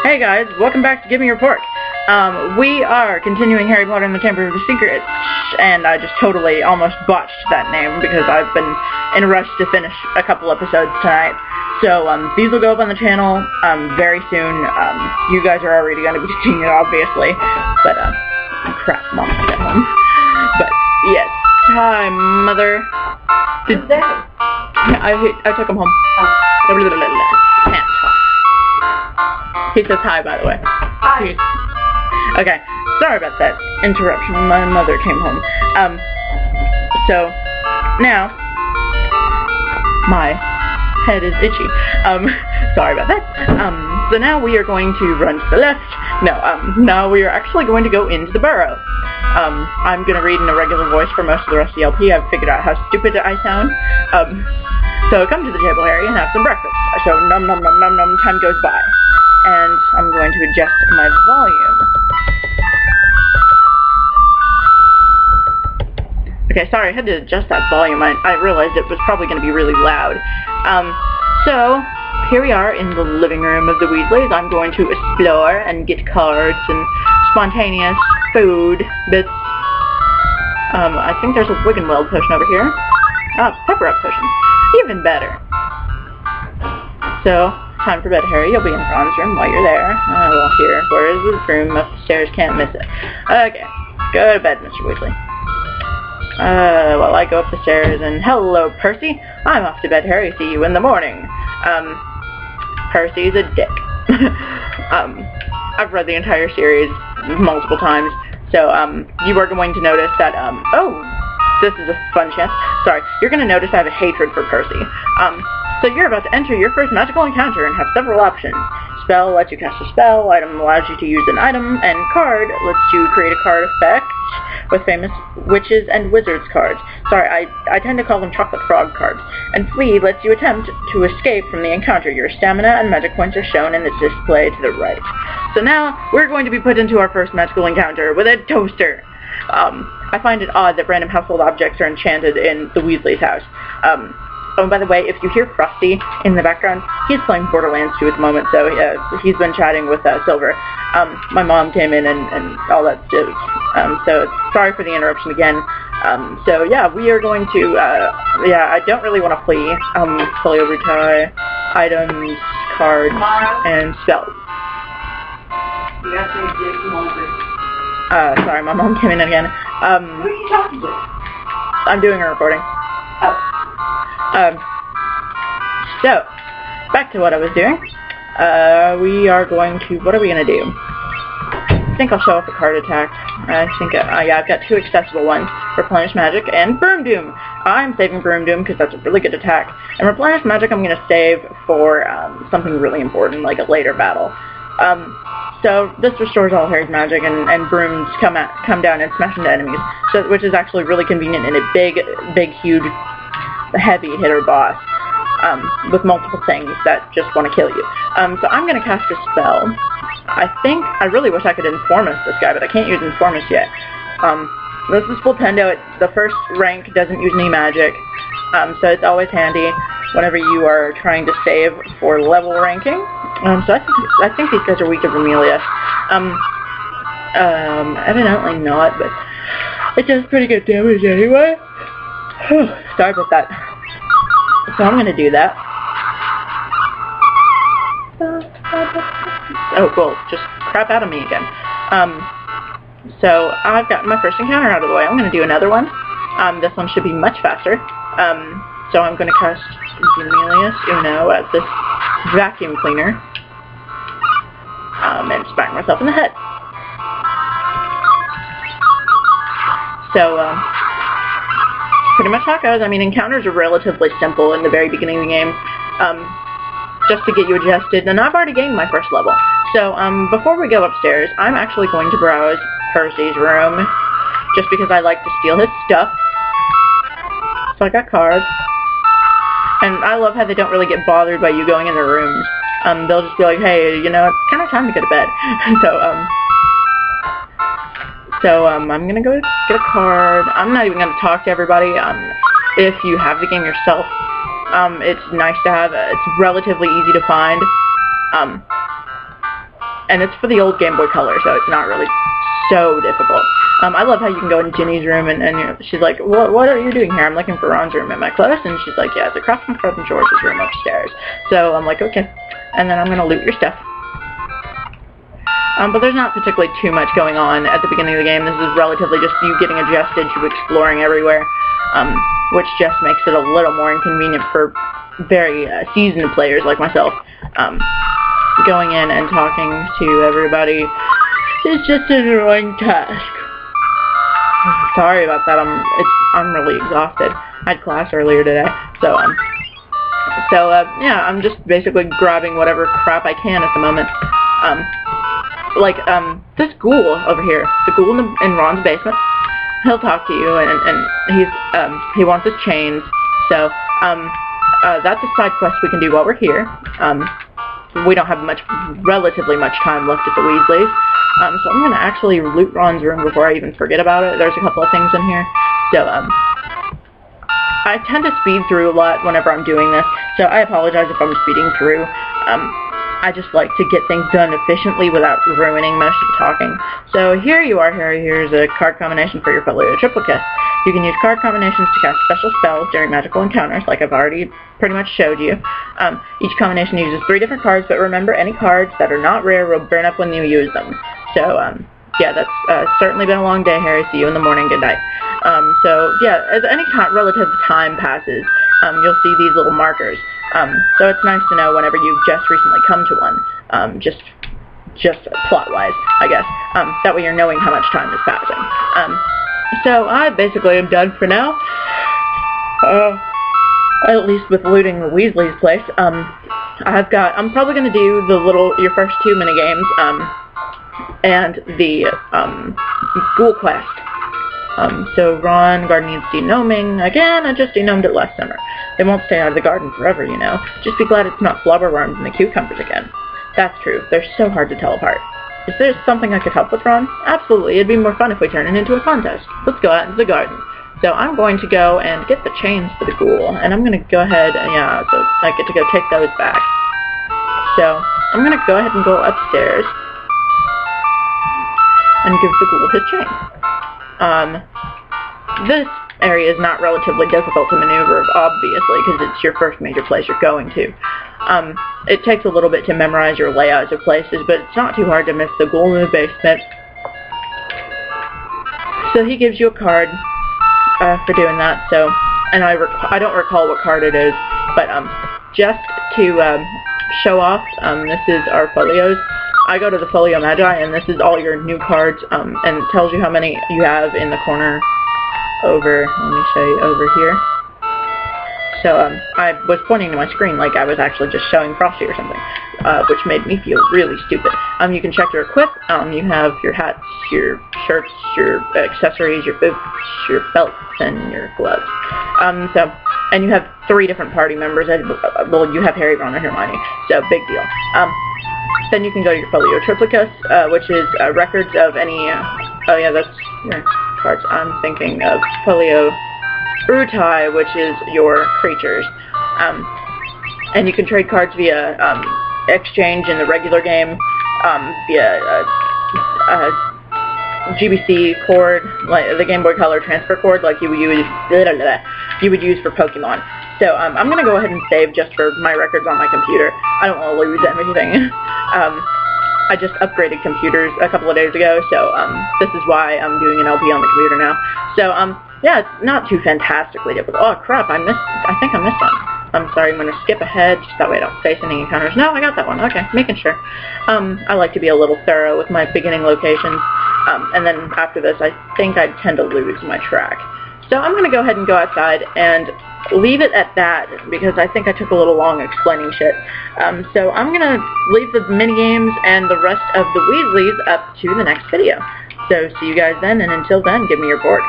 Hey guys, welcome back to Give Me Your Pork. We are continuing Harry Potter and the Chamber of the Secrets, and I just totally almost botched that name because I've been in a rush to finish a couple episodes tonight. So, these will go up on the channel, very soon. You guys are already going to be seeing it, obviously. But, crap, Mom got home. But, yes. Hi, Mother. Who's that? I took him home. Can't talk. He says hi, by the way. Hi. Okay, sorry about that interruption. My mother came home. So, now, my head is itchy. Sorry about that. So now we are going to run to the left. No, now we are actually going to go into the burrow. I'm going to read in a regular voice for most of the rest of the LP. I've figured out how stupid I sound. So come to the table, Harry, and have some breakfast. So num num num num num, time goes by. And I'm going to adjust my volume. Okay, sorry, I had to adjust that volume. I realized it was probably going to be really loud. So, here we are in the living room of the Weasleys. I'm going to explore and get cards and spontaneous food bits. I think there's a Wiggenweld potion over here. Ah, Pepper Up potion. Even better. So, time for bed, Harry. You'll be in Ron's room while you're there. Well, here. Where is this room? Up the stairs. Can't miss it. Okay. Go to bed, Mr. Weasley. Well, I go up the stairs and hello, Percy. I'm off to bed, Harry. See you in the morning. Percy's a dick. I've read the entire series multiple times, so, you are going to notice that, oh, this is a fun chance. Sorry. You're going to notice I have a hatred for Percy. So you're about to enter your first magical encounter and have several options. Spell lets you cast a spell, item allows you to use an item, and card lets you create a card effect with famous witches and wizards cards. Sorry, I tend to call them chocolate frog cards. And flee lets you attempt to escape from the encounter. Your stamina and magic points are shown in the display to the right. So now, we're going to be put into our first magical encounter with a toaster. I find it odd that random household objects are enchanted in the Weasley's house. Oh, and by the way, if you hear Frosty in the background, he's playing Borderlands 2 at the moment, so he's been chatting with Silver. My mom came in and all that stuff. So sorry for the interruption again. So yeah, we are going to, yeah, I don't really want to flee. Fully overtie, items, cards, and spells. Sorry, my mom came in again. Who are you talking to? I'm doing a recording. Oh. So, back to what I was doing. We are going to, what are we going to do? I think I'll show off the card attack. I think, yeah, I've got two accessible ones. Replenish Magic and Broom Doom. I'm saving Broom Doom because that's a really good attack. And Replenish Magic I'm going to save for something really important, like a later battle. So this restores all Harry's magic, and brooms come down and smash into enemies, so, which is actually really convenient in a big, huge, heavy hitter boss, with multiple things that just want to kill you. So I'm going to cast a spell. I really wish I could Informist this guy, but I can't use Informist yet. This is Flipendo. The first rank doesn't use any magic, so it's always handy whenever you are trying to save for level ranking. So I think these guys are weak to Vermilius. Evidently not, but it does pretty good damage anyway. Sorry about that. So I'm gonna do that. Oh, cool. Just crap out of me again. So I've got my first encounter out of the way. I'm gonna do another one. This one should be much faster. So I'm gonna cast Vermilius Uno as this vacuum cleaner. And smack myself in the head. So, pretty much how it goes. I mean, encounters are relatively simple in the very beginning of the game, just to get you adjusted, and I've already gained my first level. So, before we go upstairs, I'm actually going to browse Percy's room, just because I like to steal his stuff. So I got cards. And I love how they don't really get bothered by you going in their rooms. They'll just be like, hey, you know, it's kind of time to go to bed. So, I'm gonna go get a card. I'm not even gonna talk to everybody. If you have the game yourself, it's nice to have. It's relatively easy to find. and it's for the old Game Boy Color, so it's not really so difficult. I love how you can go in Ginny's room, and she's like, what are you doing here? I'm looking for Ron's room. Am I close? And she's like, yeah, it's across from George's room upstairs. So I'm like, okay. And then I'm going to loot your stuff. But there's not particularly too much going on at the beginning of the game. This is relatively just you getting adjusted to exploring everywhere, which just makes it a little more inconvenient for very seasoned players like myself. Going in and talking to everybody is just an annoying task. Sorry about that. I'm really exhausted. I had class earlier today, so yeah, I'm just basically grabbing whatever crap I can at the moment. This ghoul over here, the ghoul in Ron's basement, he'll talk to you, and he wants his chains. So that's a side quest we can do while we're here. We don't have relatively much time left at the Weasleys. So I'm going to actually loot Ron's room before I even forget about it. There's a couple of things in here. So, I tend to speed through a lot whenever I'm doing this, so I apologize if I'm speeding through. I just like to get things done efficiently without ruining most of the talking. So here you are, Harry. Here's a card combination for your folio triplicate. You can use card combinations to cast special spells during magical encounters, like I've already pretty much showed you. Each combination uses 3 different cards, but remember, any cards that are not rare will burn up when you use them. So, yeah, that's certainly been a long day, Harry. See you in the morning. Good night. So, yeah, as any relative time passes, you'll see these little markers. So it's nice to know whenever you've just recently come to one, just plot-wise, I guess. That way you're knowing how much time is passing. So I basically am done for now. At least with looting the Weasley's place. I'm probably going to do your first 2 minigames, and the, Ghoul Quest. So Ron, garden needs denoming. Again, I just denomed it last summer. They won't stay out of the garden forever, you know. Just be glad it's not flubberworms and the cucumbers again. That's true. They're so hard to tell apart. Is there something I could help with, Ron? Absolutely. It'd be more fun if we turn it into a contest. Let's go out into the garden. So I'm going to go and get the chains for the ghoul, and I'm going to go ahead, yeah, so I get to go take those back. So I'm going to go ahead and go upstairs and give the ghoul his chain. This area is not relatively difficult to maneuver, obviously, because it's your first major place you're going to. It takes a little bit to memorize your layouts of places, but it's not too hard to miss the ghoul in the basement. So he gives you a card for doing that. So, and I don't recall what card it is, but just to show off, this is our folios. I go to the Folio Magi, and this is all your new cards, and it tells you how many you have in the corner over, let me show you over here. So, I was pointing to my screen like I was actually just showing Frosty or something, which made me feel really stupid. You can check your equip. You have your hats, your shirts, your accessories, your boots, your belts, and your gloves. And you have 3 different party members. Well, you have Harry, Ron, and Hermione, so big deal. Then you can go to your Folio Triplicus, which is records of any, oh yeah, that's your cards. I'm thinking of Folio Utai, which is your creatures. And you can trade cards via exchange in the regular game, via GBC cord, like the Game Boy Color transfer cord, like you would use for Pokemon. So I'm going to go ahead and save just for my records on my computer. I don't want to lose everything. I just upgraded computers a couple of days ago, so this is why I'm doing an LP on the computer now. So yeah, it's not too fantastically difficult. Oh crap, I think I missed one. I'm sorry, I'm going to skip ahead, just that way I don't face any encounters. No, I got that one. Okay, making sure. I like to be a little thorough with my beginning locations, and then after this, I think I tend to lose my track. So I'm going to go ahead and go outside and leave it at that, because I think I took a little long explaining shit. So I'm going to leave the mini-games and the rest of the Weasleys up to the next video. So see you guys then, and until then, give me your board.